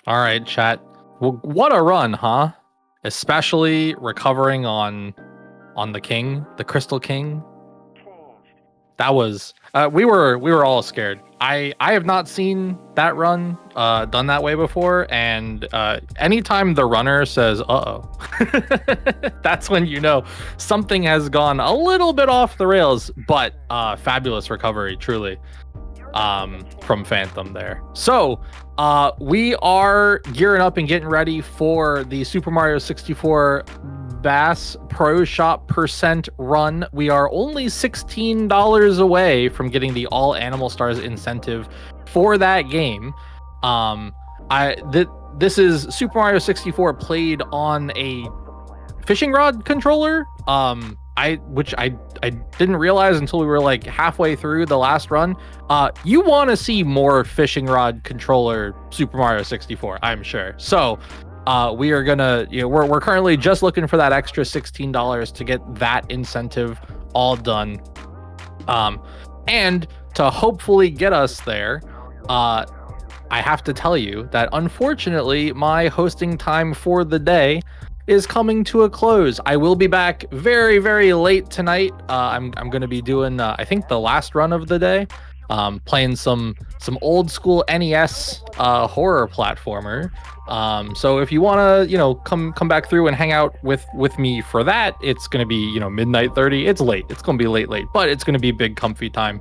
All right, chat. Well, what a run, huh? Especially recovering on the king, the Crystal King. That was we were all scared. I have not seen that run done that way before, and anytime the runner says "uh-oh," that's when you know something has gone a little bit off the rails. But fabulous recovery, truly, from Phantom there. So we are gearing up and getting ready for the Super Mario 64 Bass Pro Shop % run. We are only $16 away from getting the All Animal Stars incentive for that game. This is Super Mario 64 played on a fishing rod controller. Which I didn't realize until we were like halfway through the last run. You want to see more fishing rod controller Super Mario 64, I'm sure. So we are gonna, we're currently just looking for that extra $16 to get that incentive all done. And to hopefully get us there, I have to tell you that unfortunately my hosting time for the day is coming to a close. I will be back very, very late tonight. I'm going to be doing, I think, the last run of the day, playing some old school NES horror platformer. So if you want to, come back through and hang out with me for that, it's going to be, midnight 30. It's late. It's going to be late, but it's going to be big comfy time.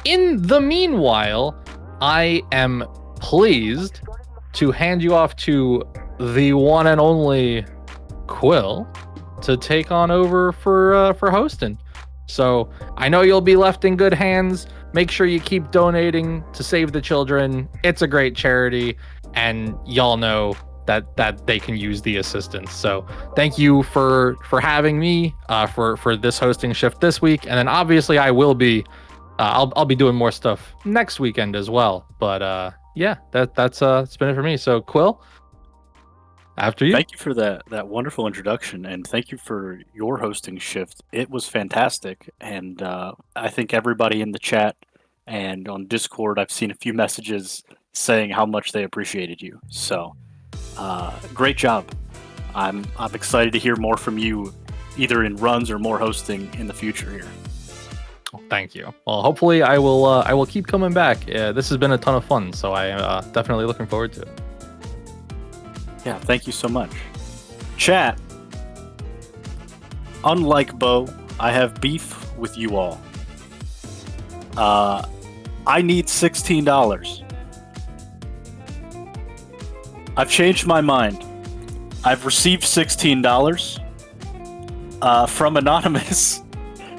In the meanwhile, I am pleased to hand you off to the one and only Quill to take on over for hosting. So I know you'll be left in good hands. Make sure you keep donating to Save the Children. It's a great charity, and y'all know that they can use the assistance. So thank you for having me for this hosting shift this week, and then obviously I will be I'll be doing more stuff next weekend as well. But yeah, that's it's been it for me. So Quill, after you. Thank you for that wonderful introduction, and thank you for your hosting shift. It was fantastic, and I think everybody in the chat and on Discord, I've seen a few messages saying how much they appreciated you. So, great job. I'm excited to hear more from you, either in runs or more hosting in the future here. Thank you. Well, hopefully I will keep coming back. This has been a ton of fun, so I am definitely looking forward to it. Yeah, thank you so much. Chat, unlike Bo, I have beef with you all. I need $16. I've changed my mind. I've received $16 from Anonymous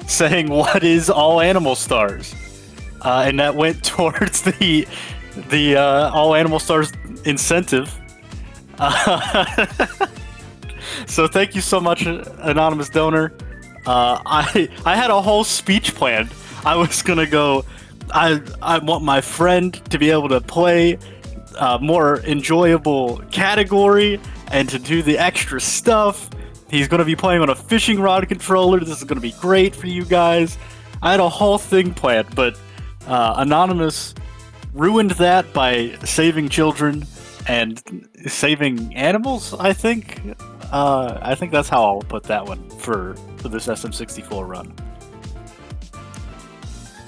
saying, "What is All Animal Stars?" And that went towards the All Animal Stars incentive. So thank you so much, anonymous donor. I had a whole speech planned. I was gonna go. I want my friend to be able to play a more enjoyable category and to do the extra stuff. He's gonna be playing on a fishing rod controller. This is gonna be great for you guys. I had a whole thing planned, but Anonymous ruined that by saving children and saving animals, I think. I think that's how I'll put that one for this SM64 run.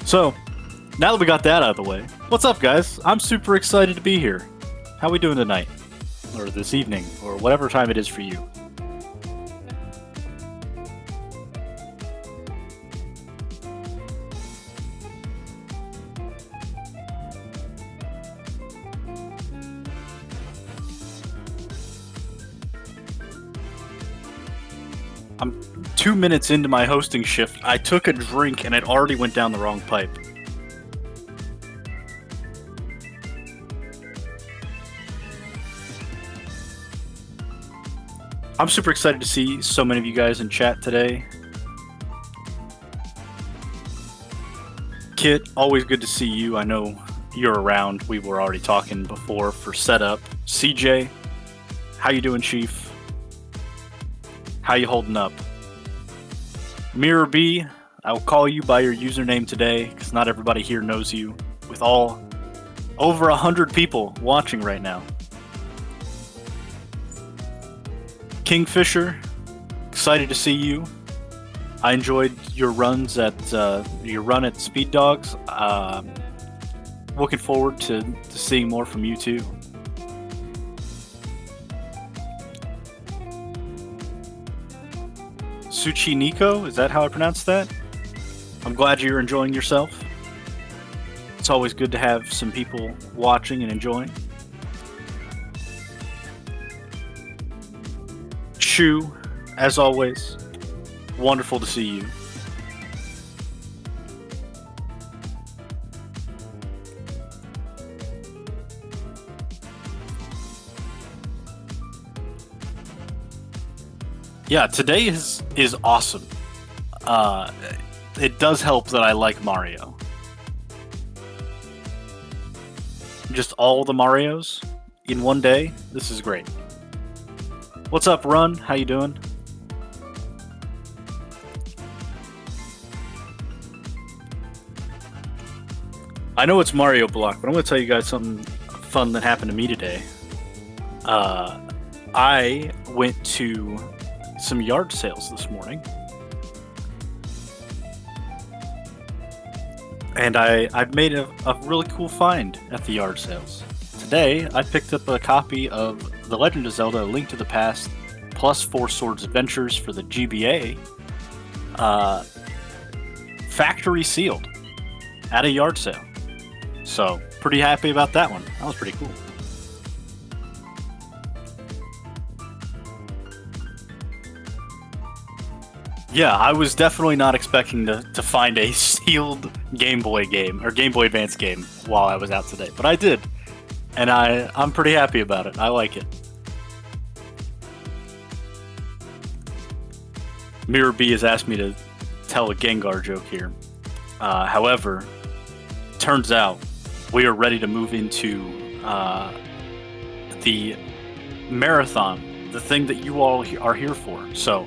So, now that we got that out of the way, what's up, guys? I'm super excited to be here. How we doing tonight? Or this evening, or whatever time it is for you. I'm 2 minutes into my hosting shift. I took a drink and it already went down the wrong pipe. I'm super excited to see so many of you guys in chat today. Kit, always good to see you. I know you're around. We were already talking before for setup. CJ, how you doing, Chief? How you holding up? Mirror B, I will call you by your username today because not everybody here knows you. With all over 100 people watching right now, Kingfisher, excited to see you. I enjoyed your runs at your run at Speed Dogs. Looking forward to seeing more from you too. Suchi Nico, is that how I pronounce that? I'm glad you're enjoying yourself. It's always good to have some people watching and enjoying. Shu, as always, wonderful to see you. Yeah, today is awesome. It does help that I like Mario. Just all the Marios in one day. This is great. What's up, Run? How you doing? I know it's Mario Block, but I'm going to tell you guys something fun that happened to me today. I went to some yard sales this morning. And I've made a really cool find at the yard sales. Today, I picked up a copy of The Legend of Zelda: A Link to the Past plus Four Swords Adventures for the GBA, factory sealed at a yard sale. So, pretty happy about that one. That was pretty cool. Yeah, I was definitely not expecting to find a sealed Game Boy game, or Game Boy Advance game, while I was out today. But I did. And I'm pretty happy about it. I like it. Mirror B has asked me to tell a Gengar joke here. However, turns out we are ready to move into the marathon, the thing that you all are here for. So,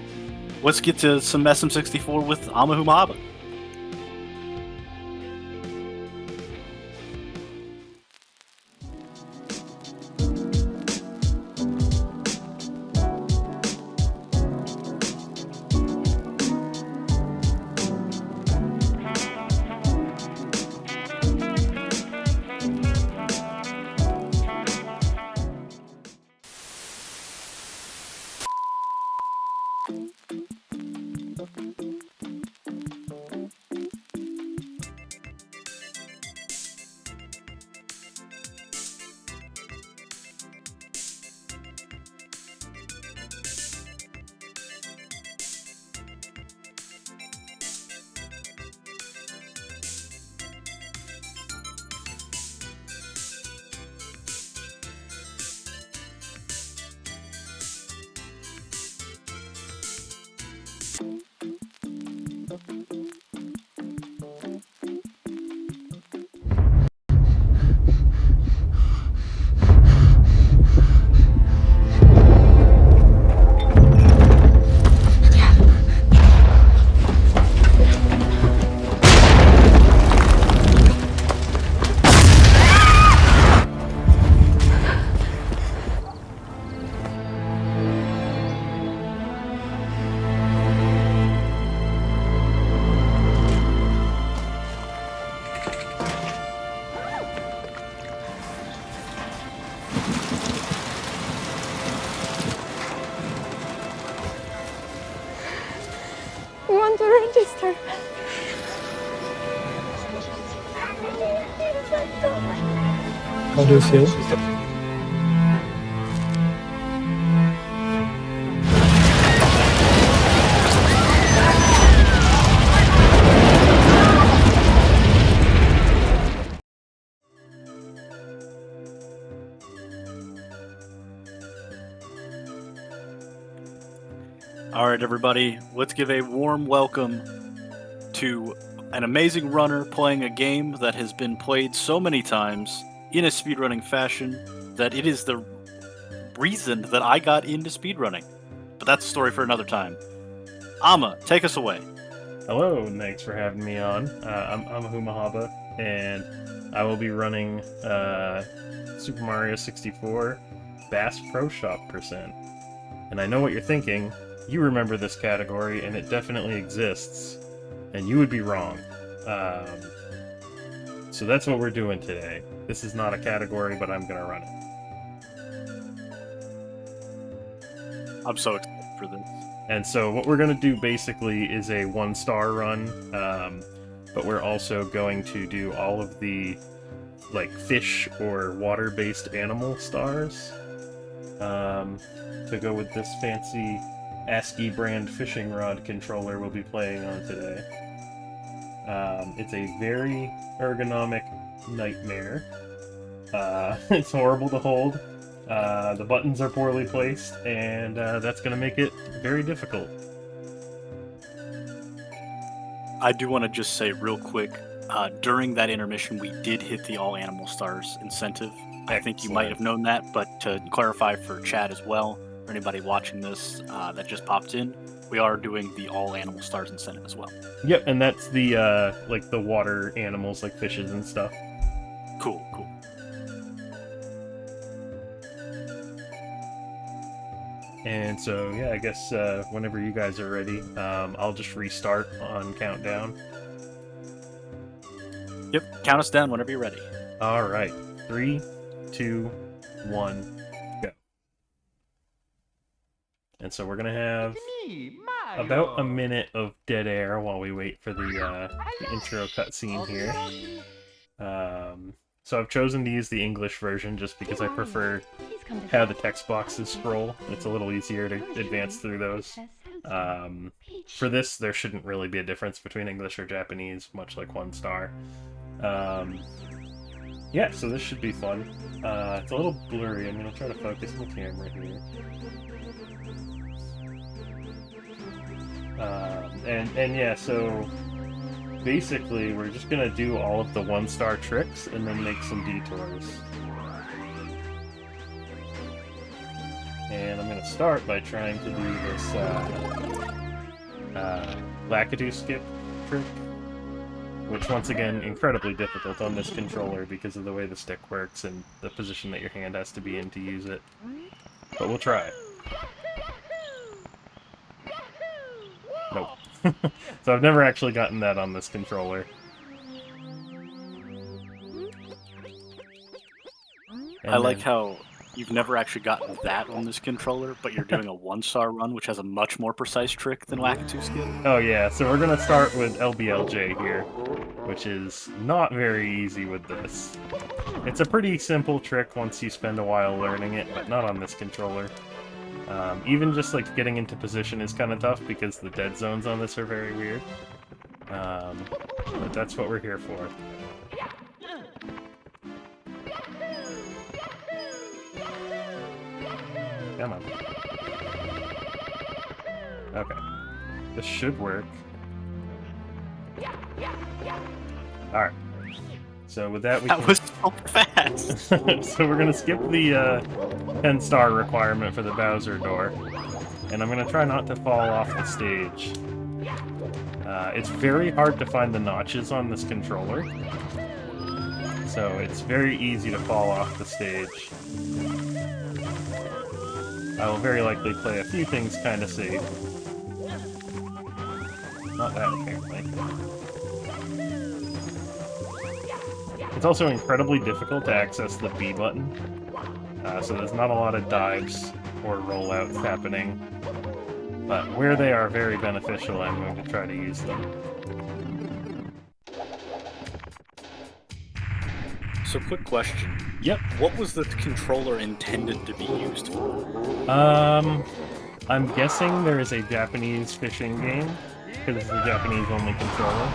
let's get to some SM64 with Amahu Mahaba. We want to register. How do you feel? All right, everybody, let's give a warm welcome to an amazing runner playing a game that has been played so many times in a speedrunning fashion that it is the reason that I got into speedrunning. But that's a story for another time. Amma, take us away. Hello, thanks for having me on. I'm Amahu Mahaba, and I will be running Super Mario 64 Bass Pro Shop %. And I know what you're thinking. You remember this category, and it definitely exists. And you would be wrong. So that's what we're doing today. This is not a category, but I'm gonna run it. I'm so excited for this. And so what we're gonna do basically is a 1-star run, but we're also going to do all of the like fish or water-based animal stars to go with this fancy ASCII brand fishing rod controller we'll be playing on today. It's a very ergonomic nightmare. It's horrible to hold. The buttons are poorly placed, and that's going to make it very difficult. I do want to just say real quick, during that intermission, we did hit the All Animal Stars incentive. I think you might have known that, but to clarify for Chad as well, for anybody watching this that just popped in, we are doing the All Animal Stars incentive as well. Yep, and that's the like the water animals, like fishes and stuff. Cool, cool. And so, yeah, I guess whenever you guys are ready, I'll just restart on countdown. Yep, count us down whenever you're ready. All right, 3, 2, 1, go. And so we're gonna have about a minute of dead air while we wait for the intro cutscene here. So I've chosen to use the English version just because I prefer how the text boxes scroll. It's a little easier to advance through those. For this, there shouldn't really be a difference between English or Japanese, much like 1-star. Yeah, so this should be fun. It's a little blurry. I'm going to try to focus the camera here. And yeah, so basically we're just going to do all of the 1-star tricks and then make some detours. And I'm going to start by trying to do this Lakitu skip trick, which once again, incredibly difficult on this controller because of the way the stick works and the position that your hand has to be in to use it. But we'll try it. Nope. So I've never actually gotten that on this controller. I like how you've never actually gotten that on this controller, but you're doing a 1-star run, which has a much more precise trick than Lakitu skip. Oh yeah, so we're gonna start with LBLJ here, which is not very easy with this. It's a pretty simple trick once you spend a while learning it, but not on this controller. Even just like getting into position is kind of tough because the dead zones on this are very weird. But that's what we're here for. Come on. Okay. This should work. Alright. So with that, That was so fast! So we're gonna skip the 10-star requirement for the Bowser door. And I'm gonna try not to fall off the stage. It's very hard to find the notches on this controller. So it's very easy to fall off the stage. I will very likely play a few things kind of safe. Not that, apparently. It's also incredibly difficult to access the B button, so there's not a lot of dives or rollouts happening. But where they are very beneficial, I'm going to try to use them. So, quick question. Yep. What was the controller intended to be used for? I'm guessing there is a Japanese fishing game, because it's a Japanese-only controller.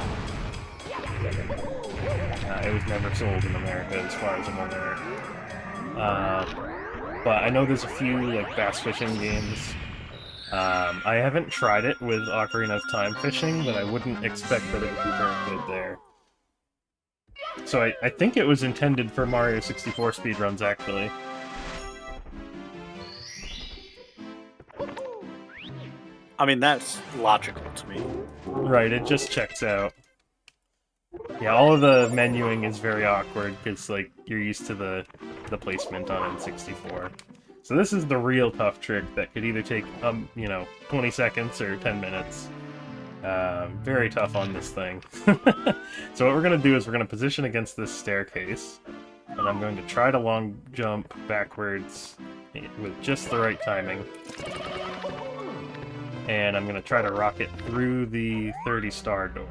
It was never sold in America, as far as I'm aware. But I know there's a few like bass fishing games. I haven't tried it with Ocarina of Time fishing, but I wouldn't expect that it would be very good there. So I think it was intended for Mario 64 speedruns, actually. I mean, that's logical to me. Right, it just checks out. Yeah, all of the menuing is very awkward, because, like, you're used to the placement on N64. So this is the real tough trick that could either take, 20 seconds or 10 minutes. Very tough on this thing. So what we're going to do is we're going to position against this staircase, and I'm going to try to long jump backwards with just the right timing. And I'm going to try to rocket through the 30-star door.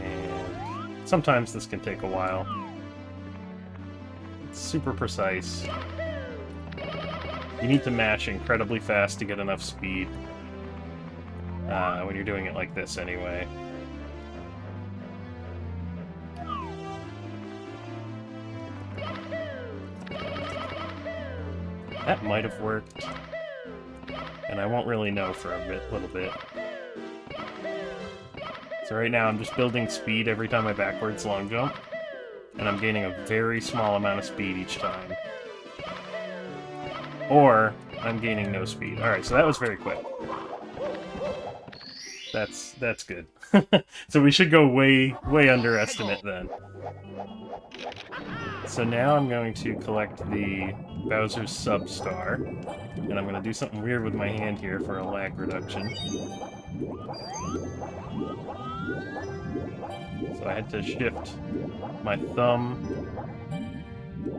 And sometimes this can take a while. It's super precise. You need to mash incredibly fast to get enough speed. When you're doing it like this, anyway. That might have worked. And I won't really know for a little bit. So right now I'm just building speed every time I backwards long jump. And I'm gaining a very small amount of speed each time. Or I'm gaining no speed. Alright, so that was very quick. That's good. So we should go way underestimate then. So now I'm going to collect the Bowser's Substar, and I'm going to do something weird with my hand here for a lag reduction. So I had to shift my thumb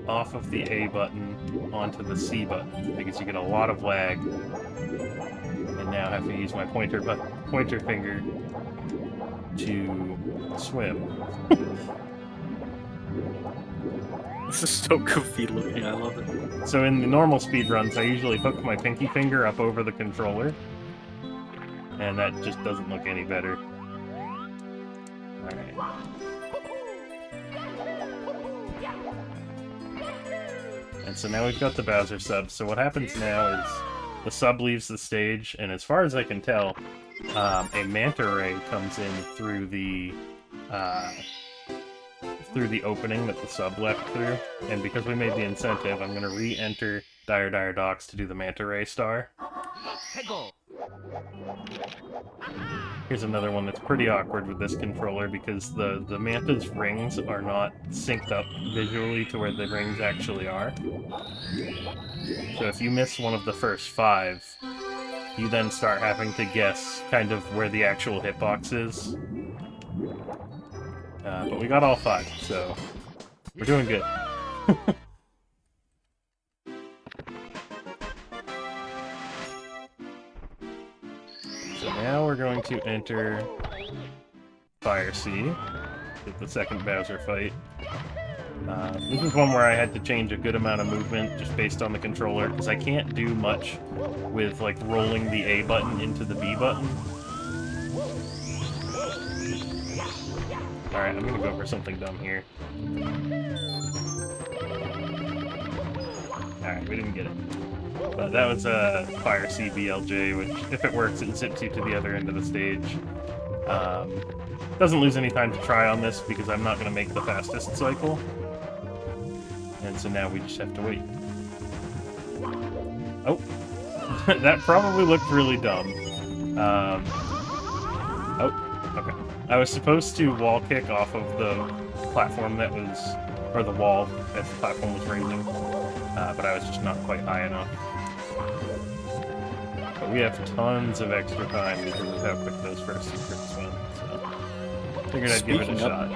off of the A button onto the C button, because you get a lot of lag. And now I have to use my pointer finger to swim. This is so goofy looking, I love it. So in the normal speedruns, I usually hook my pinky finger up over the controller. And that just doesn't look any better. Alright. And so now we've got the Bowser sub. So what happens now is the sub leaves the stage, and as far as I can tell, a manta ray comes in through the opening that the sub left through. And because we made the incentive, I'm going to re-enter Dire Docks to do the manta ray star. Here's another one that's pretty awkward with this controller, because the manta's rings are not synced up visually to where the rings actually are. So if you miss one of the first 5, you then start having to guess kind of where the actual hitbox is. But we got all 5, so we're doing good. So now we're going to enter Fire Sea, the second Bowser fight. This is one where I had to change a good amount of movement just based on the controller, because I can't do much with like rolling the A button into the B button. Alright, I'm gonna go for something dumb here. Alright, we didn't get it. But that was a Fire Sea BLJ, which, if it works, it zips you to the other end of the stage. Doesn't lose any time to try on this, because I'm not going to make the fastest cycle. And so now we just have to wait. Oh! That probably looked really dumb. Oh, okay. I was supposed to wall kick off of the platform that was... or the wall as the platform was raising. But I was just not quite high enough. But we have tons of extra time because of how quick those first secrets went, so... figured I'd give it a shot.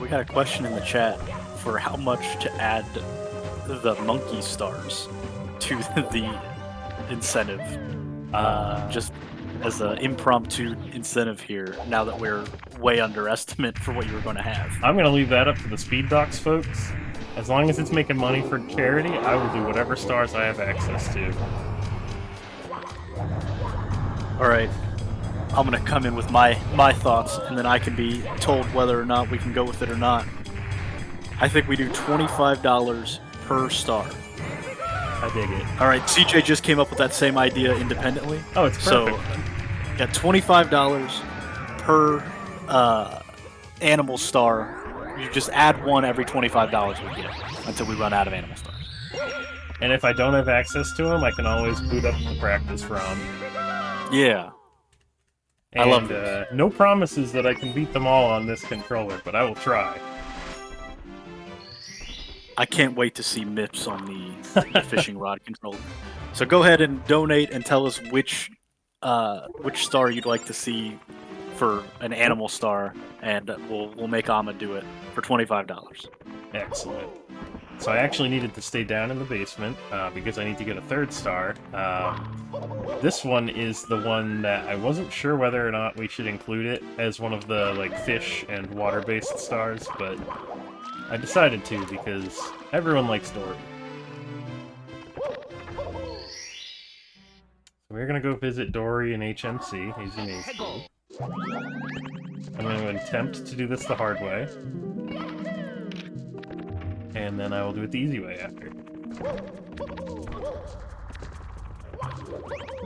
We got a question in the chat for how much to add the monkey stars to the incentive. Just as an impromptu incentive here, now that we're way underestimate for what you were going to have. I'm going to leave that up to the Speed Docs folks. As long as it's making money for charity, I will do whatever stars I have access to. Alright. I'm going to come in with my thoughts, and then I can be told whether or not we can go with it or not. I think we do $25 per star. I dig it. Alright, CJ just came up with that same idea independently. Oh, it's perfect. So, got $25 per animal star. You just add one every $25 we get until we run out of animal stars. And if I don't have access to them, I can always boot up the practice ROM. Yeah. I love And this. no promises that I can beat them all on this controller, but I will try. I can't wait to see MIPS on the fishing rod controller. So go ahead and donate and tell us which star you'd like to see for an animal star, and we'll make Amma do it for $25. Excellent. So I actually needed to stay down in the basement because I need to get a third star. This one is the one that I wasn't sure whether or not we should include it as one of the like fish and water-based stars, but I decided to because everyone likes Dory. So we're gonna go visit Dory in HMC. He's in HC. I'm gonna attempt to do this the hard way. And then I will do it the easy way after.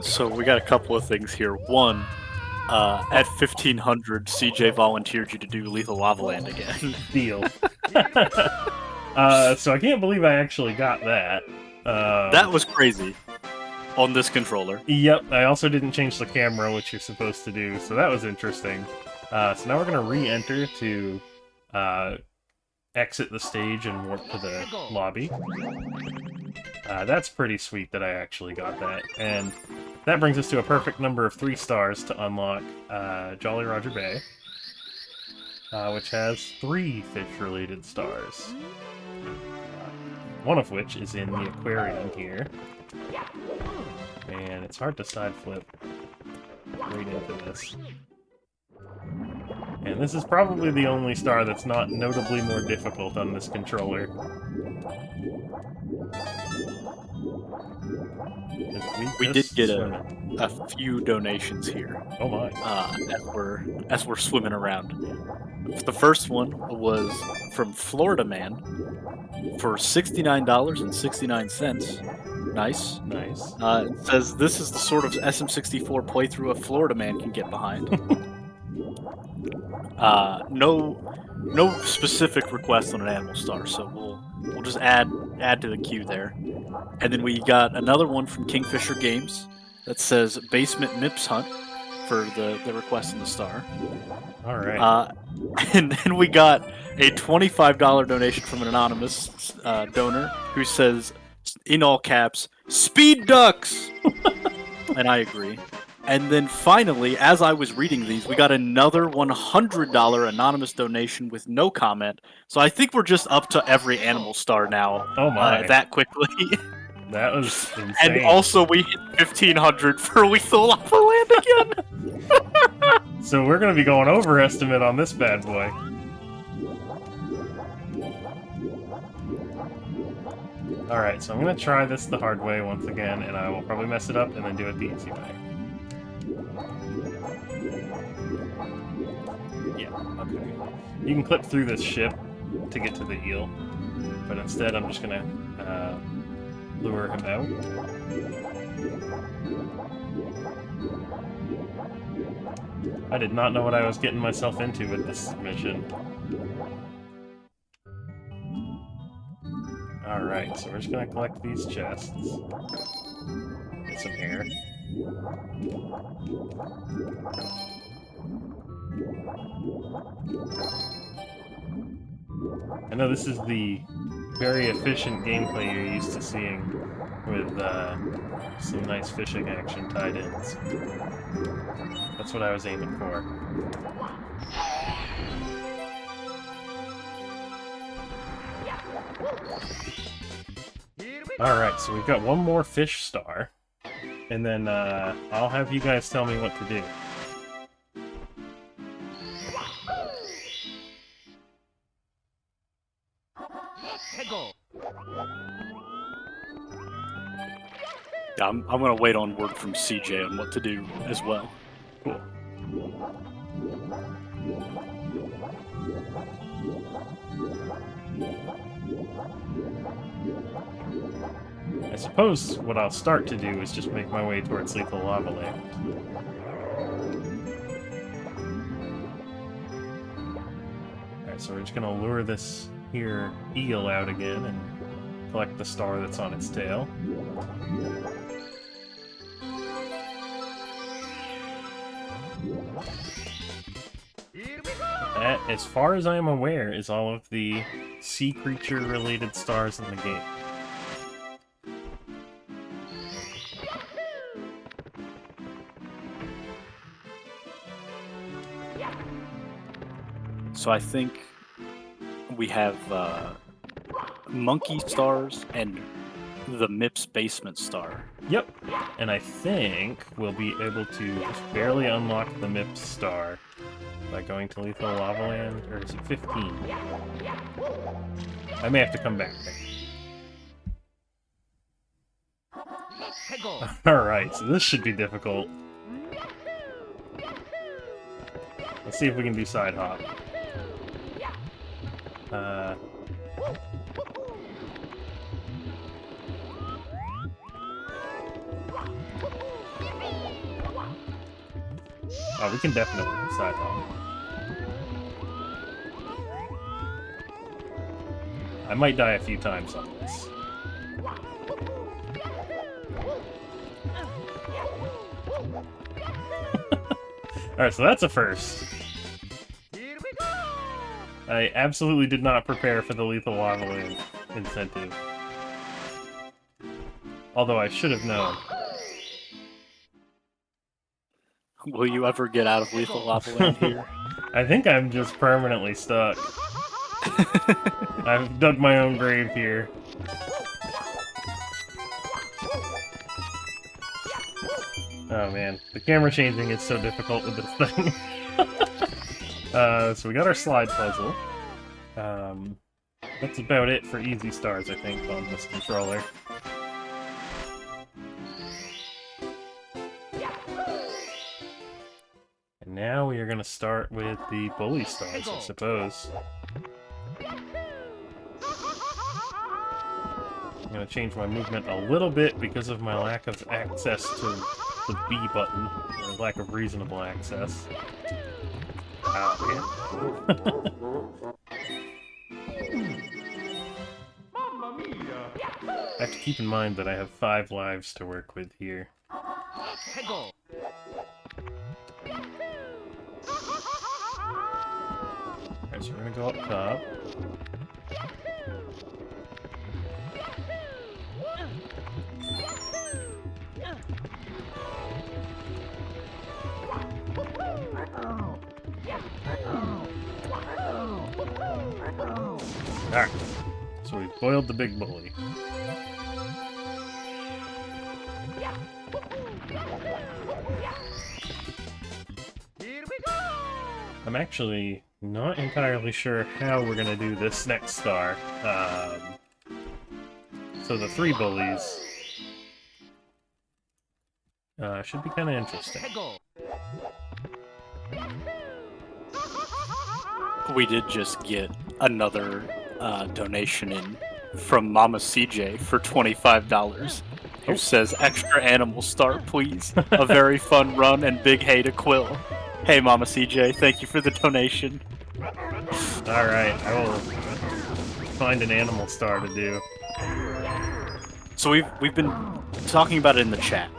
So we got a couple of things here. One, at 1500, CJ volunteered you to do Lethal Lava Land again. Deal. So I can't believe I actually got that. That was crazy. On this controller. Yep, I also didn't change the camera, which you're supposed to do, so that was interesting. So now we're going to re-enter to exit the stage and warp to the lobby. That's pretty sweet that I actually got that. And that brings us to a perfect number of 3 stars to unlock Jolly Roger Bay, which has 3 fish-related stars. One of which is in the aquarium here. And it's hard to side flip right into this. And this is probably the only star that's not notably more difficult on this controller. We did get a few donations here. Oh my. As we're swimming around. The first one was from Florida Man for $69.69. Nice. Nice. It says this is the sort of SM64 playthrough a Florida Man can get behind. No specific request on an animal star, so we'll just add to the queue there. And then we got another one from Kingfisher Games that says Basement Mips Hunt for the request on the star. All right. And then we got a $25 donation from an anonymous donor who says, in all caps, "Speed Ducks!" And I agree. And then finally, as I was reading these, we got another $100 anonymous donation with no comment. So I think we're just up to every animal star now. Oh my. That quickly. That was insane. And also we hit 1500 for Lethal Lava Land again. So we're going to be going over estimate on this bad boy. Alright, so I'm going to try this the hard way once again, and I will probably mess it up and then do it the easy way. Yeah, okay. You can clip through this ship to get to the eel, but instead I'm just going to lure him out. I did not know what I was getting myself into with this mission. Alright, so we're just gonna collect these chests. Get some air. I know this is the very efficient gameplay you're used to seeing with some nice fishing action tied in. So that's what I was aiming for. Alright, so we've got one more fish star, and then I'll have you guys tell me what to do. Yeah, I'm gonna wait on word from CJ on what to do as well. Cool. I suppose what I'll start to do is just make my way towards Lethal Lava Land. Alright, so we're just gonna lure this here eel out again and collect the star that's on its tail. That, as far as I am aware, is all of the sea creature-related stars in the game. So I think we have Monkey Stars and the MIPS Basement Star. Yep. And I think we'll be able to just barely unlock the MIPS star by going to Lethal Lava Land, or is it 15? I may have to come back there. Alright, so this should be difficult. Let's see if we can do side hop. Oh, we can definitely do side hop. I might die a few times on this. Alright, so that's a first. I absolutely did not prepare for the Lethal Lava Land incentive. Although I should have known. Will you ever get out of Lethal Lava Land here? I think I'm just permanently stuck. I've dug my own grave here. Oh man, the camera changing is so difficult with this thing. So we got our slide puzzle. That's about it for easy stars, I think, on this controller. And now we are going to start with the bully stars, I suppose. I'm going to change my movement a little bit because of my lack of access to the B button, or lack of reasonable access. Oh, I have to keep in mind that I have 5 lives to work with here. Alright, so we're gonna go up top. Alright, so we've boiled the big bully. I'm actually not entirely sure how we're gonna do this next star. So the 3 bullies should be kind of interesting. We did just get another donation in from Mama CJ for $25, who says, "Extra animal star, please. A very fun run and big hey to Quill." Hey, Mama CJ, thank you for the donation. Alright, I will find an animal star to do. So we've been talking about it in the chat.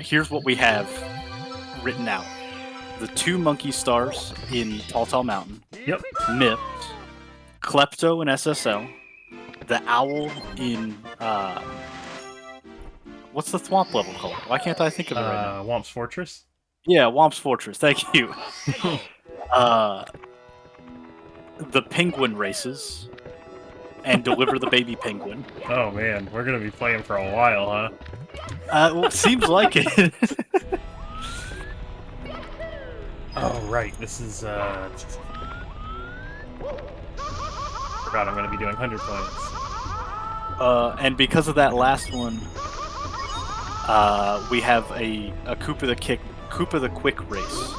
Here's what we have written out. The 2 monkey stars in Tall Tall Mountain. Yep. MIPS. Klepto in SSL. The owl in, what's the Thwomp level called? Why can't I think of it right now? Womp's Fortress? Yeah, Womp's Fortress, thank you. The penguin races. And deliver the baby penguin. Oh man, we're gonna be playing for a while, huh? Well, seems like it. Oh right, this is forgot I'm gonna be doing 100 points. And because of that last one, we have a Koopa the Quick race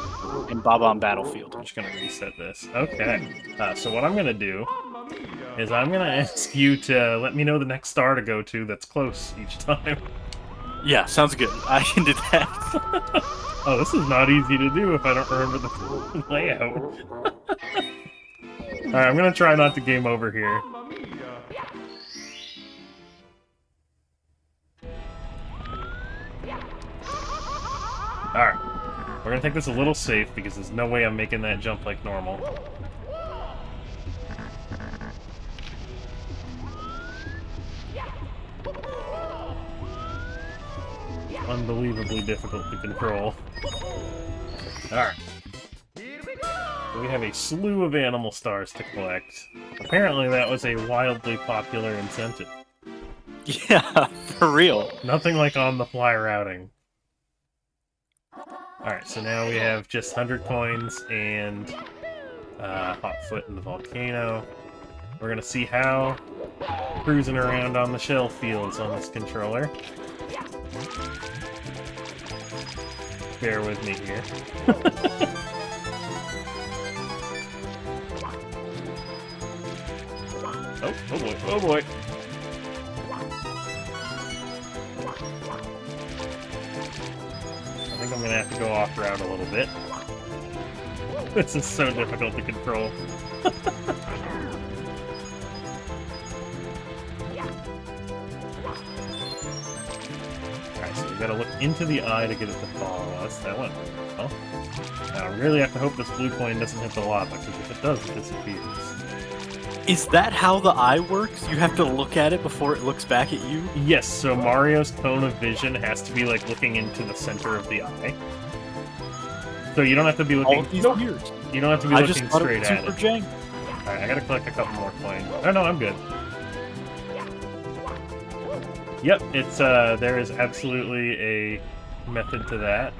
in Bob-omb Battlefield. I'm just gonna reset this. Okay. So what I'm gonna do is I'm gonna ask you to let me know the next star to go to that's close each time. Yeah, sounds good. I can do that. Oh, this is not easy to do if I don't remember the layout. Alright, I'm gonna try not to game over here. Alright. We're gonna take this a little safe because there's no way I'm making that jump like normal. Unbelievably difficult to control. Alright. We have a slew of animal stars to collect. Apparently that was a wildly popular incentive. Yeah, for real. Nothing like on-the-fly routing. Alright, so now we have just 100 coins and Hot Foot in the volcano. We're gonna see how cruising around on the shell feels on this controller. Bear with me here. Oh boy, oh boy. I think I'm gonna have to go off route a little bit. This is so difficult to control. Alright, so we gotta look into the eye to get it to follow us. That went well. Now I really have to hope this blue coin doesn't hit the lava, because if it does, it disappears. Is that how the eye works? You have to look at it before it looks back at you? Yes, so Mario's cone of vision has to be like looking into the center of the eye. So you don't have to be looking. All these years. You don't have to be I looking just thought straight it was at super it. jank. Alright, I gotta collect a couple more coins. Oh no, I'm good. Yep, it's there is absolutely a method to that.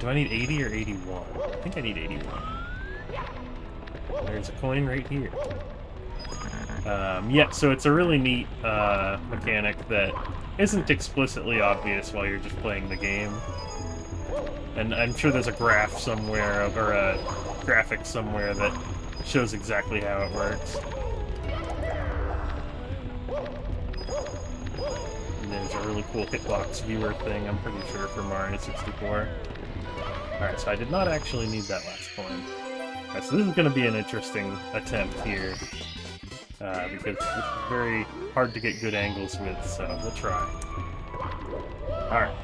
Do I need 80 or 81? I think I need 81. There's a coin right here. Yeah, so it's a really neat mechanic that isn't explicitly obvious while you're just playing the game. And I'm sure there's a graph somewhere, or a graphic somewhere that shows exactly how it works. And there's a really cool hitbox viewer thing, I'm pretty sure, for Mario 64. Alright, so I did not actually need that last coin. Alright, so this is going to be an interesting attempt here. Because it's very hard to get good angles with, so we'll try. Alright.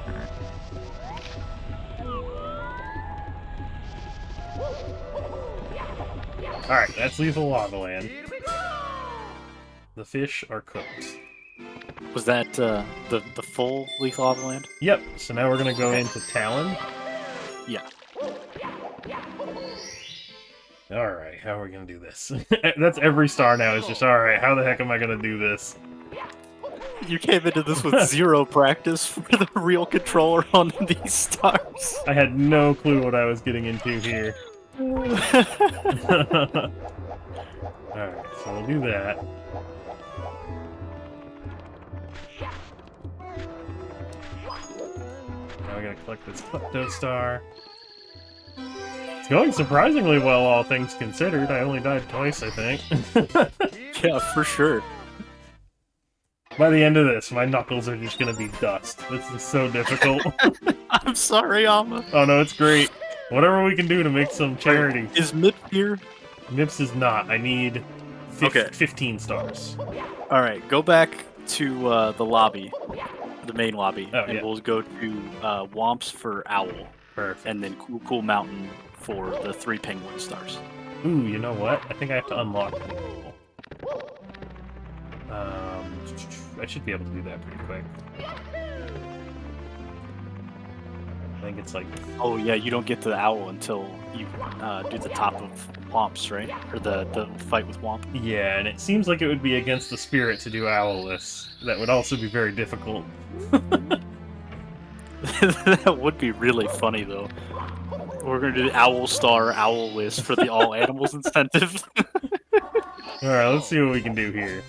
Alright, that's Lethal Lava Land. The fish are cooked. Was that the full Lethal Lava Land? Yep, so now we're gonna go into Talon. Yeah. Alright, how are we gonna do this? That's every star now, is just, alright, how the heck am I gonna do this? You came into this with zero practice for the real controller on these stars. I had no clue what I was getting into here. Alright, so we'll do that. Now we gotta collect this Klepto Star. It's going surprisingly well, all things considered. I only died twice, I think. Yeah, for sure. By the end of this, my knuckles are just gonna be dust. This is so difficult. I'm sorry, Amma. Oh no, it's great. Whatever we can do to make some charity. Is Mip here? Mips is not. I need 15 stars. Alright, go back to the lobby. The main lobby. Oh, and yeah. we'll go to Womps for Owl. Perfect. And then Cool Mountain for the 3 penguin stars. Ooh, you know what? I think I have to unlock them. I should be able to do that pretty quick. I think it's like... Oh yeah, you don't get to the Owl until you do the top of Womps, right? Or the fight with Womp. Yeah, and it seems like it would be against the spirit to do Owlless. That would also be very difficult. That would be really funny, though. We're going to do the Owl Star, Owlless for the all animals incentive. Alright, let's see what we can do here.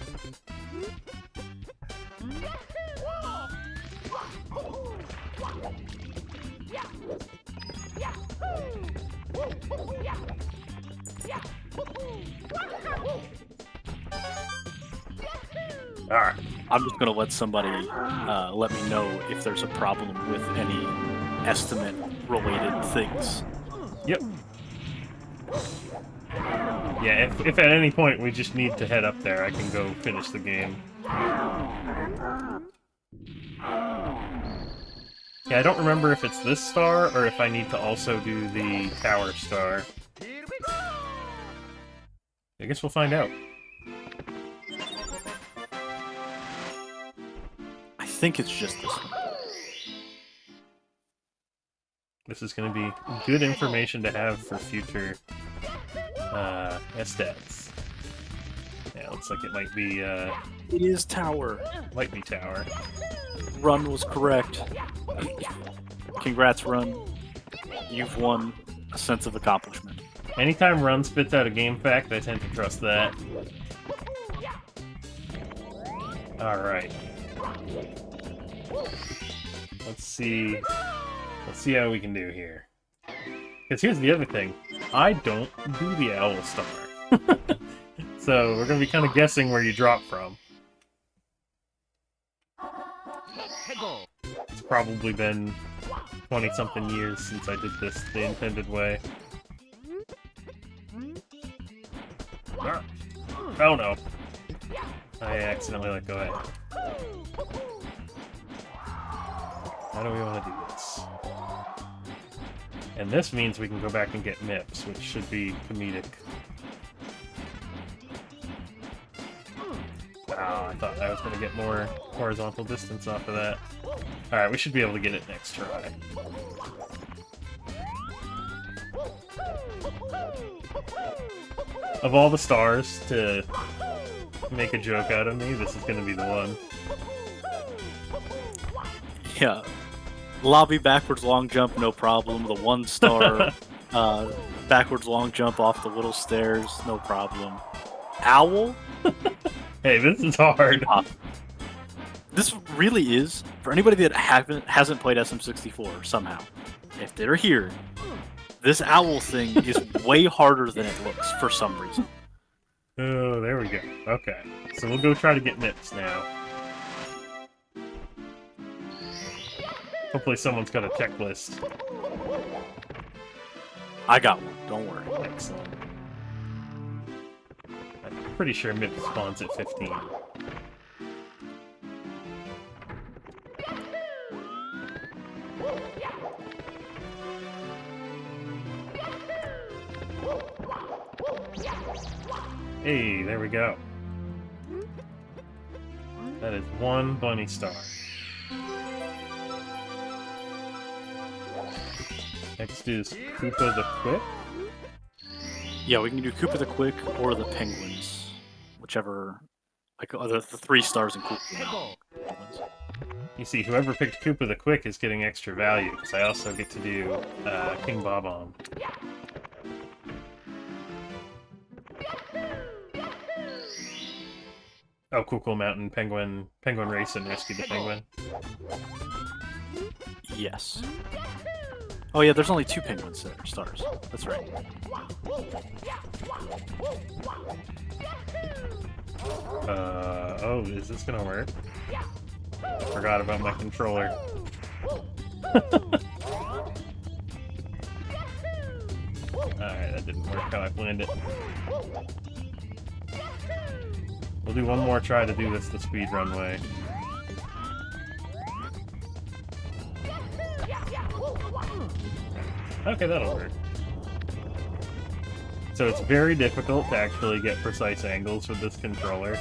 Alright. I'm just going to let somebody let me know if there's a problem with any estimate-related things. Yep. Yeah, if at any point we just need to head up there, I can go finish the game. Yeah, I don't remember if it's this star or if I need to also do the tower star. I guess we'll find out. I think it's just this one. This is going to be good information to have for future SDATs. Yeah, looks like it might be It is tower. tower. Run was correct. Congrats, Run. You've won a sense of accomplishment. Anytime Run spits out a game fact, I tend to trust that. Alright. Let's see how we can do here. Because here's the other thing. I don't do the Owl Star. So we're going to be kind of guessing where you drop from. It's probably been 20-something years since I did this the intended way. Ah. Oh no. I accidentally let go ahead. How do we want to do this? And this means we can go back and get MIPS, which should be comedic. Oh, I thought I was going to get more horizontal distance off of that. Alright, we should be able to get it next try. Of all the stars to make a joke out of me, this is going to be the one. Yeah. Lobby backwards long jump, no problem. The 1-star backwards long jump off the little stairs, no problem. Owl? Hey, this is hard. This really is, for anybody that hasn't played SM64 somehow, if they're here, this owl thing is way harder than it looks for some reason. Oh, there we go. Okay, so we'll go try to get MIPS now. Hopefully someone's got a checklist. I got one, don't worry. Excellent. I'm pretty sure MIPS spawns at 15. Hey, there we go. That is one bunny star. Next is Koopa the Quick. Yeah, we can do Koopa the Quick or the Penguins. Whichever, like the 3 stars in Koopa. You see, whoever picked Koopa the Quick is getting extra value, because I also get to do King Bob-omb. Oh, Cool Mountain, Penguin Race and Rescue the Penguin. Yes. Oh yeah, there's only 2 penguins there, stars. That's right. Oh, is this gonna work? I forgot about my controller. Alright, that didn't work how I planned it. We'll do one more try to do this the speedrun way. Okay, that'll work. So it's very difficult to actually get precise angles with this controller.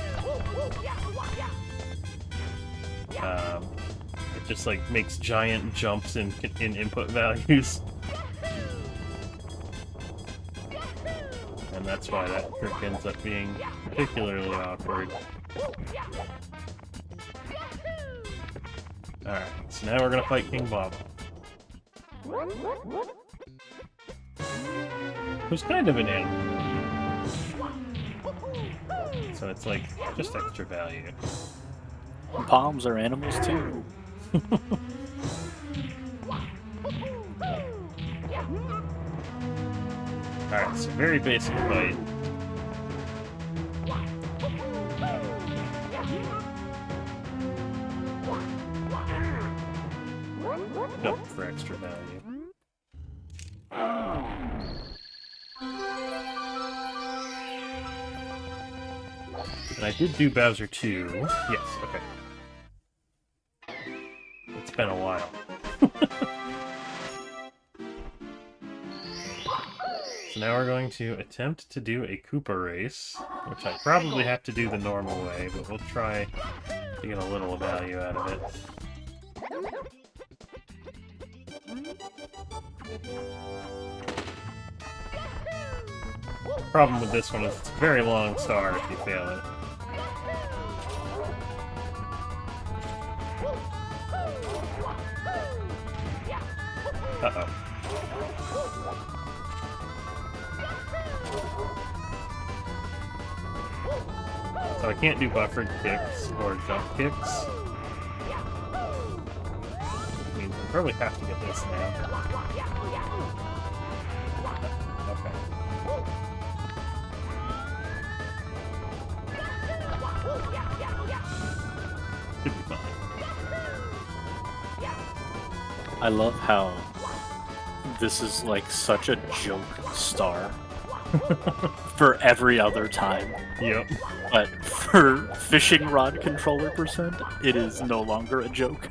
It just like makes giant jumps in input values. And that's why that trick ends up being particularly awkward. Alright, so now we're gonna fight King Bob. Who's kind of an animal. So it's like, just extra value. Palms are animals too. Alright, so very basic fight. Jump for extra value. And I did do Bowser 2. Yes, okay. It's been a while. So now we're going to attempt to do a Koopa race, which I probably have to do the normal way, but we'll try to get a little value out of it. Problem with this one is it's a very long star if you fail it. Uh-oh. So I can't do buffered kicks or jump kicks. Which means I probably have to get this now. Okay. Should be fine. I love how this is like such a joke star for every other time. Yep. But for fishing rod controller percent, it is no longer a joke.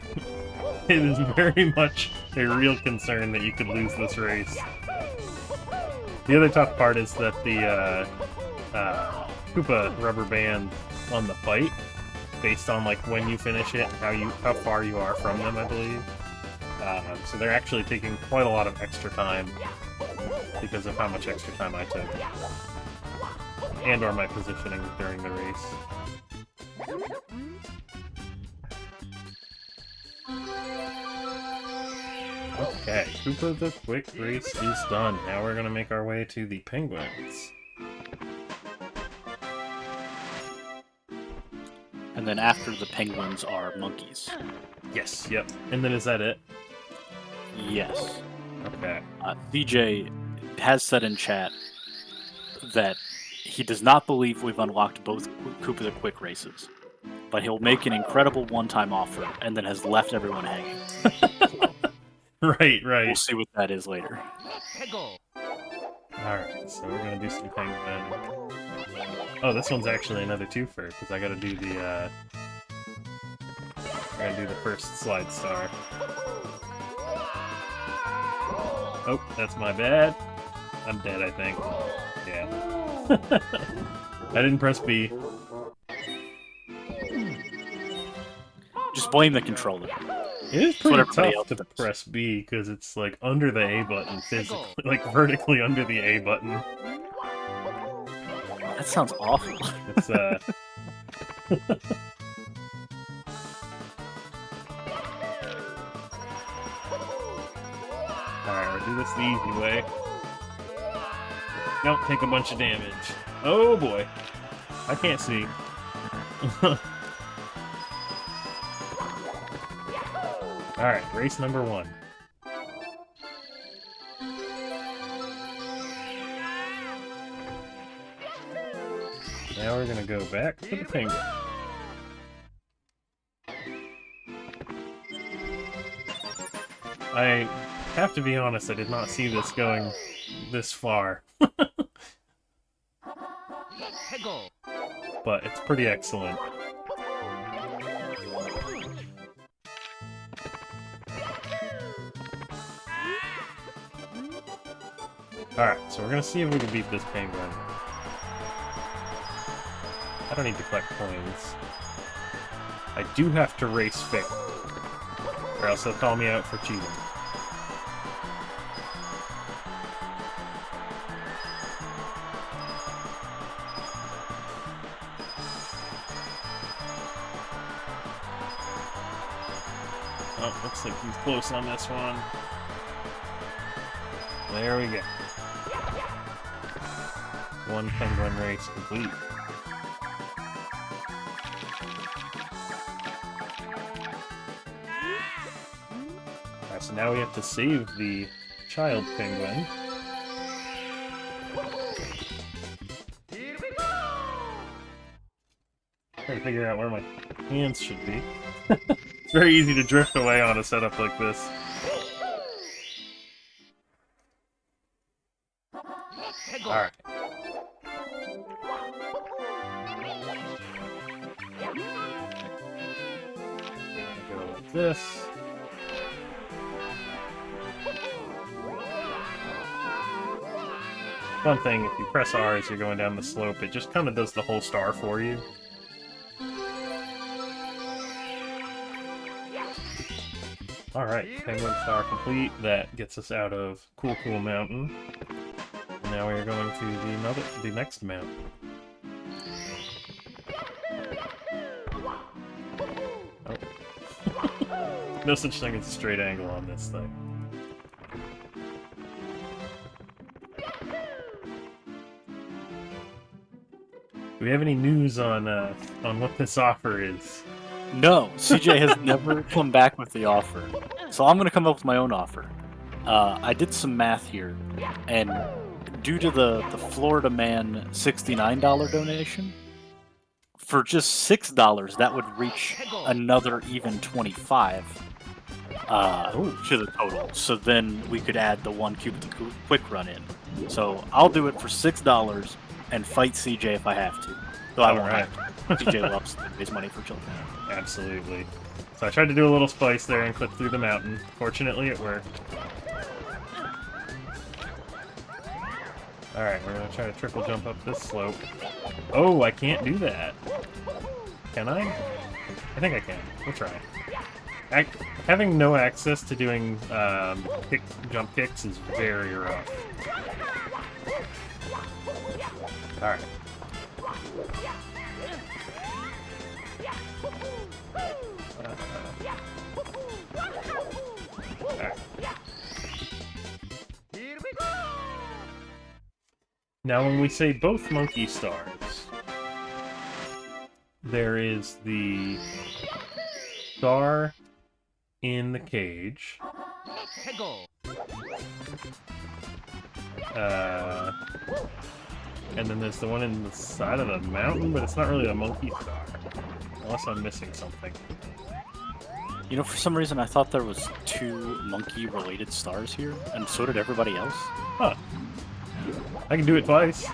It is very much a real concern that you could lose this race. The other tough part is that the Koopa rubber band on the fight, based on like when you finish it, how far you are from them, I believe. So they're actually taking quite a lot of extra time because of how much extra time I took. And or my positioning during the race. Okay, Koopa the Quick Race is done. Now we're gonna make our way to the penguins. And then after the penguins are monkeys. Yes, yep. And then is that it? Yes. Okay. CJ has said in chat that he does not believe we've unlocked both Koopa the Quick races, but he'll make an incredible one-time offer and then has left everyone hanging. Right. We'll see what that is later. Alright, so we're gonna do some penguin. Oh, this one's actually another twofer, because I gotta do the, first slide star. Oh, that's my bad. I'm dead, I think. Yeah. I didn't press B. Just blame the controller. It is what pretty everybody tough else to does. press B, because it's, like, under the A button, physically. Like, vertically under the A button. That sounds awful. It's, Alright, we'll do this the easy way. Don't take a bunch of damage. Oh boy. I can't see. Alright, race number 1. Now we're gonna go back to the penguin. I have to be honest, I did not see this going this far. But it's pretty excellent. Alright, so we're gonna see if we can beat this penguin. I don't need to collect coins. I do have to race fair, or else they'll call me out for cheating. Oh, looks like he's close on this one. There we go. One penguin race complete. Alright, so now we have to save the child penguin. Trying to figure out where my hands should be. It's very easy to drift away on a setup like this. Alright. Go like this. Fun thing, if you press R as you're going down the slope, it just kind of does the whole star for you. Alright, Penguin Star complete. That gets us out of Cool Cool Mountain. Now we are going to the next mountain. Oh. No such thing as a straight angle on this thing. Do we have any news on what this offer is? No, CJ has never come back with the offer. So I'm going to come up with my own offer. I did some math here, and due to the Florida Man $69 donation, for just $6, that would reach another even 25 to the total. So then we could add the 1 cube with the quick run in. So I'll do it for $6 and fight CJ if I have to. Though I won't have to. CJ loves to raise money for children. Absolutely. So I tried to do a little spice there and clip through the mountain. Fortunately, it worked. Alright, we're gonna try to triple jump up this slope. Oh, I can't do that. Can I? I think I can. We'll try. Having no access to doing jump kicks is very rough. Alright. Now, when we say both monkey stars, there is the star in the cage. And then there's the one in the side of the mountain, but it's not really a monkey star. Unless I'm missing something. You know, for some reason I thought there was 2 monkey-related stars here, and so did everybody else. Huh. I can do it twice.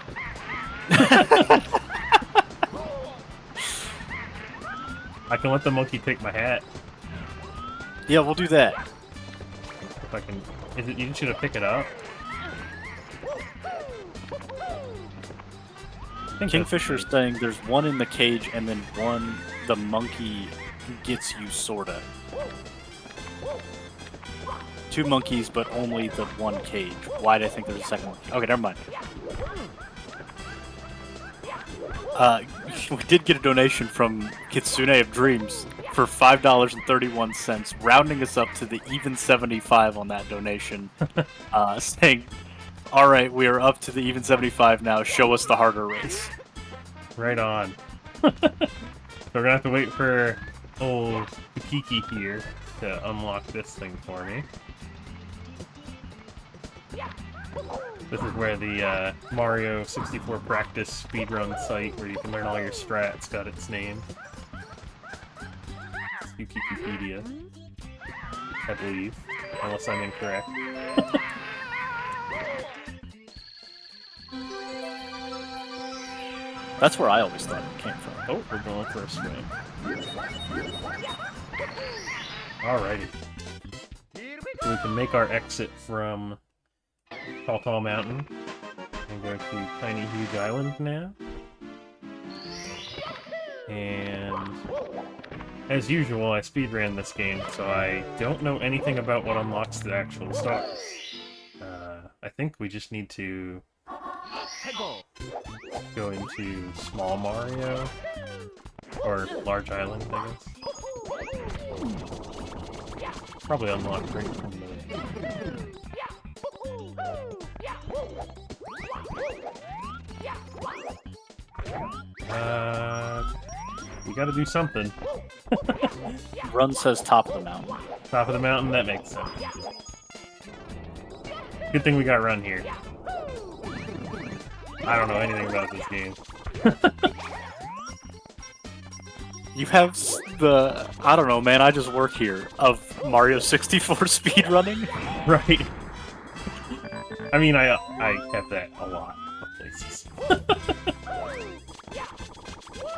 I can let the monkey take my hat. Yeah, we'll do that. If I can... Is it you should have picked it up? Kingfisher's saying there's one in the cage and then one the monkey gets you, sorta. 2 monkeys, but only the 1 cage. Why do I think there's a second monkey? Okay, never mind. We did get a donation from Kitsune of Dreams for $5.31, rounding us up to the even 75 on that donation, saying, "Alright, we are up to the even 75 now, show us the harder race." Right on. So we're gonna have to wait for old Kiki here to unlock this thing for me. This is where the Mario 64 practice speedrun site where you can learn all your strats got its name. It's Wikipedia, I believe, unless I'm incorrect. That's where I always thought it came from. Oh, we're going for a swing. Alrighty. So we can make our exit from Tall Mountain and go to Tiny Huge Island now. And as usual, I speedran this game, so I don't know anything about what unlocks the actual stars. I think we just need to go into Small Mario, or Large Island, I guess. Probably unlock right from the... we gotta do something. Run says top of the mountain. Top of the mountain, that makes sense. Good thing we got Run here. I don't know anything about this game. You have the, I don't know, man, I just work here, of Mario 64 speedrunning. Right. I mean, I have that a lot of places.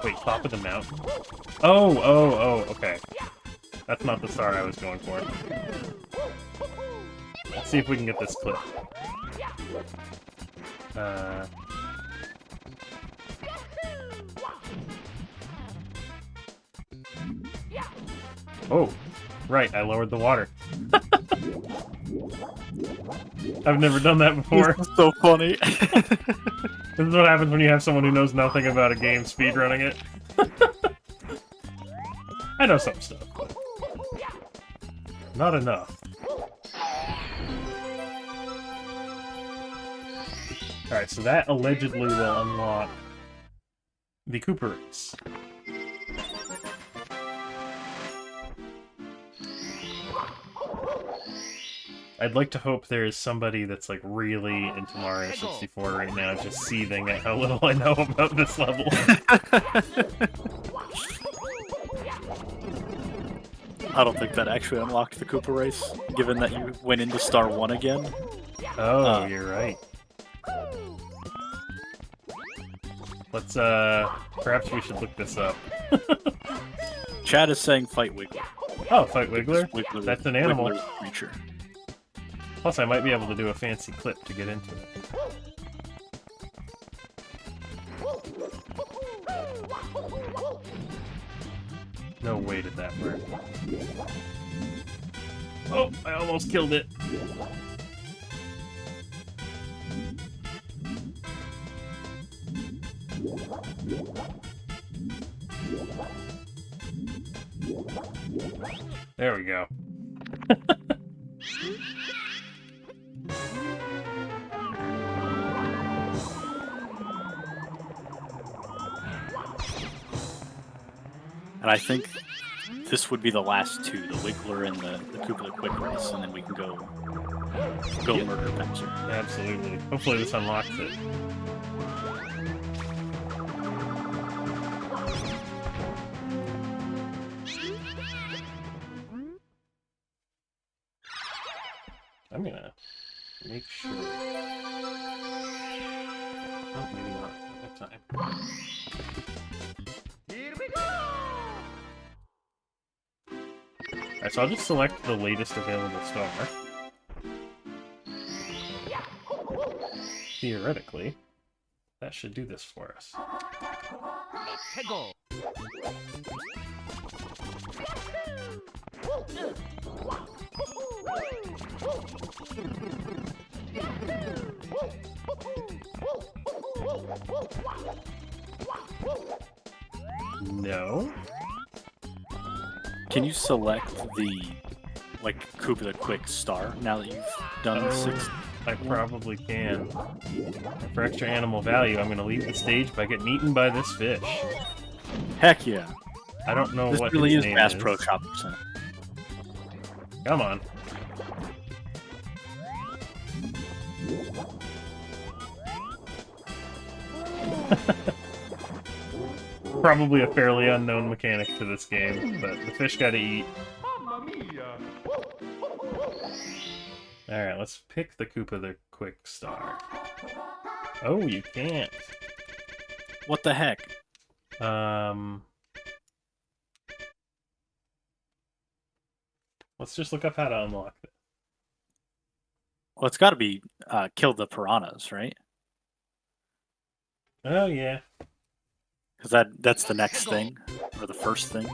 Wait, top of the mountain? Oh, okay. That's not the star I was going for. Let's see if we can get this clip. Oh, right, I lowered the water. I've never done that before. This is so funny. This is what happens when you have someone who knows nothing about a game speedrunning it. I know some stuff, but not enough. Alright, so that allegedly will unlock the Cooper race. I'd like to hope there is somebody that's like really into Mario 64 right now, just seething at how little I know about this level. I don't think that actually unlocked the Cooper race, given that you went into Star 1 again. Oh, you're right. Let's, perhaps we should look this up. Chad is saying fight Wiggler. Oh, fight Wiggler? Wiggler That's an animal. Wiggler's a creature. Plus, I might be able to do a fancy clip to get into it. No way did that work. Oh, I almost killed it. There we go. And I think this would be the last two, the Wiggler and the Koopa the Quick Race, and then we can go murder Bowser. Absolutely. Hopefully this unlocks it. I'm gonna make sure. Oh, maybe not. I have time. Alright, so I'll just select the latest available star. Theoretically, that should do this for us. No? Can you select the, like, Koopa the Quick star now that you've done the 6? I probably can. And for extra animal value, I'm gonna leave the stage by getting eaten by this fish. Heck yeah. I don't know This what really his is name Bass is. Pro Shop %. Come on. Probably a fairly unknown mechanic to this game, but the fish gotta eat. Alright, let's pick the Koopa the Quick Star. Oh, you can't. What the heck? Let's just look up how to unlock it. Well, it's got to be kill the piranhas, right? Oh, yeah. Because that's the next thing, or the first thing.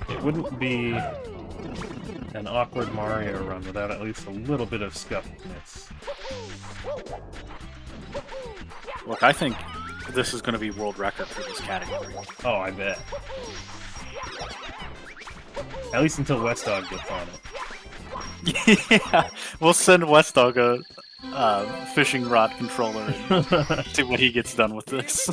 It wouldn't be an awkward Mario run without at least a little bit of scuffness. Look, I think this is going to be world record for this category. Oh, I bet. At least until West Dog gets on it. Yeah, we'll send West Dog a fishing rod controller and see what he gets done with this.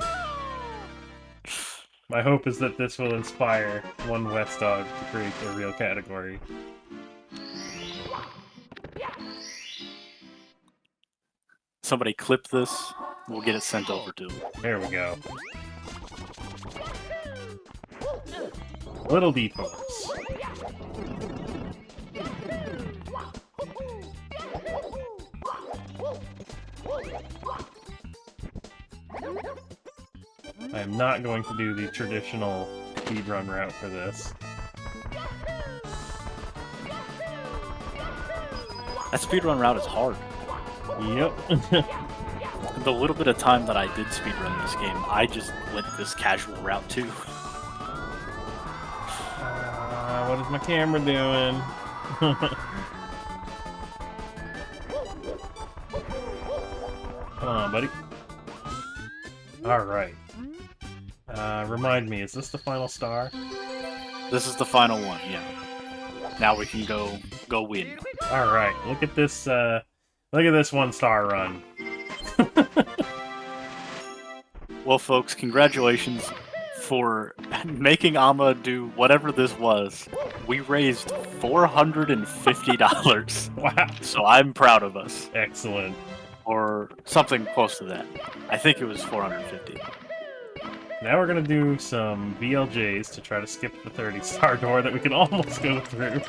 My hope is that this will inspire one West Dog to create a real category. Somebody clip this, we'll get it sent over to him. There we go. Little detours. I am not going to do the traditional speedrun route for this. That speedrun route is hard. Yep. The little bit of time that I did speedrun this game, I just went this casual route too. What is my camera doing? Come on, buddy. Alright. Remind me, is this the final star? This is the final one, yeah. Now we can go win. Alright, look at this 1-star run. Well, folks, congratulations for making Amma do whatever this was. We raised $450. Wow. So I'm proud of us. Excellent. Or something close to that. I think it was 450. Now we're gonna do some VLJs to try to skip the 30-star door that we can almost go through.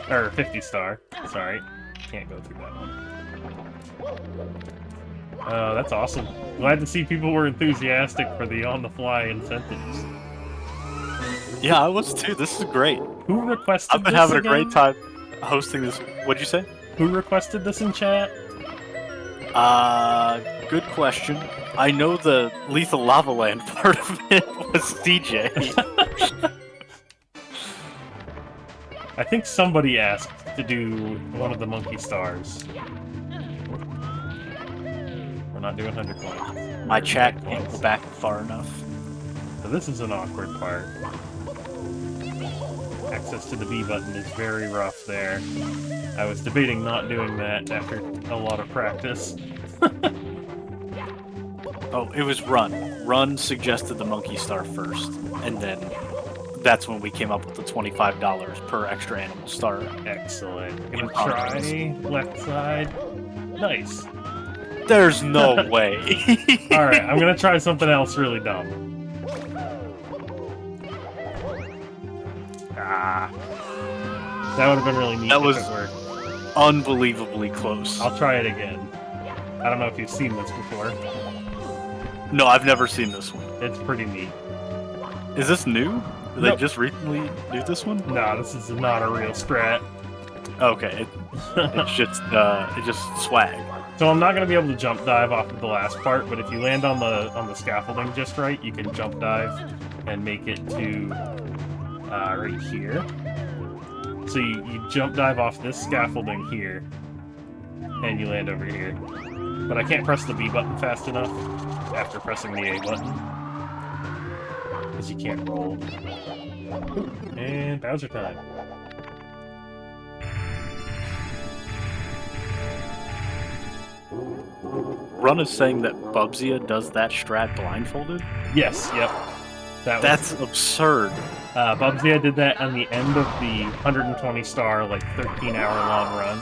Or 50-star. Sorry. Can't go through that one. Oh, that's awesome. Glad to see people were enthusiastic for the on-the-fly incentives. Yeah, I was too. This is great. Who requested I've been this having again? a great time hosting this. What'd you say? Who requested this in chat? Good question. I know the Lethal Lava Land part of it was CJ. I think somebody asked to do one of the monkey stars. We're not doing 100 coins. My chat can't go back far enough. So this is an awkward part. Access to the B button is very rough there. I was debating not doing that after a lot of practice. Oh, it was Run. Run suggested the Monkey Star first, and then that's when we came up with the $25 per extra animal star. Excellent. Gonna try left side. Nice. There's no way. Alright, I'm gonna try something else really dumb. Ah. That would have been really neat That if was- it worked. Unbelievably close. I'll try it again. I don't know if you've seen this before. No, I've never seen this one. It's pretty neat. Is this new? Did Nope. they just recently do this one? No, this is not a real strat. Okay, it's just swag. So I'm not going to be able to jump dive off of the last part, but if you land on the scaffolding just right, you can jump dive and make it to right here. So you jump dive off this scaffolding here, and you land over here. But I can't press the B button fast enough after pressing the A button, because you can't roll. And Bowser time. Run is saying that Bubsia does that strat blindfolded? Yes, yep. That's absurd. Bubsia did that on the end of the 120-star, like 13-hour-long run,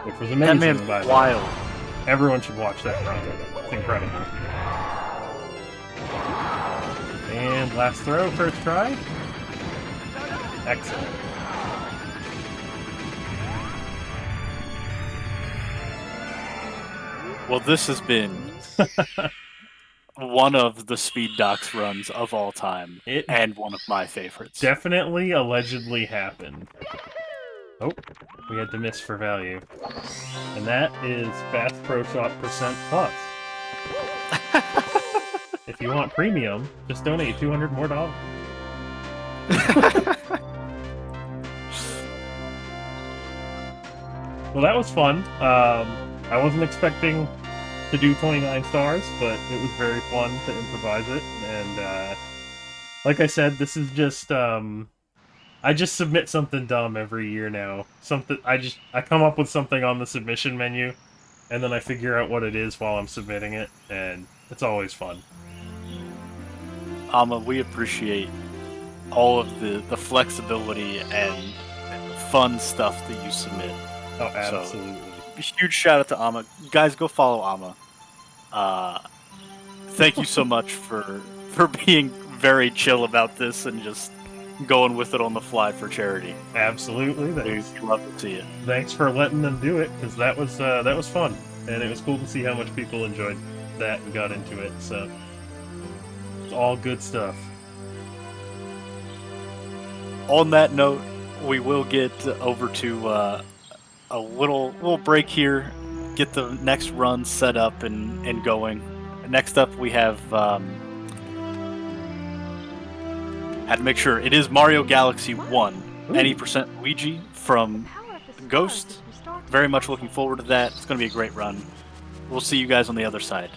which was amazing. That man's by the way. wild. Everyone should watch that run. It's incredible. And last throw, first try. Excellent. Well, this has been one of the Speed Docs runs of all time, It and one of my favorites. definitely allegedly happened. Oh, we had to miss for value. And that is Fast Pro Shot % Plus. If you want premium, just donate $200 more. Well, that was fun. I wasn't expecting to do 29 stars, but it was very fun to improvise it. And like I said, this is just I just submit something dumb every year now. I come up with something on the submission menu, and then I figure out what it is while I'm submitting it, and it's always fun. Amma, we appreciate all of the flexibility and fun stuff that you submit. Oh, absolutely. Huge shout out to Amma. Guys, go follow Amma. Thank you so much for being very chill about this and just going with it on the fly for charity. Absolutely. We love to see it. Thanks for letting them do it, because that was fun, and it was cool to see how much people enjoyed that and got into it. So it's all good stuff. On that note, we will get over to a little break here, get the next run set up and going. Next up, we have had to make sure it is Mario Galaxy 1. Any percent Luigi from Ghost. Very much looking forward to that. It's going to be a great run. We'll see you guys on the other side.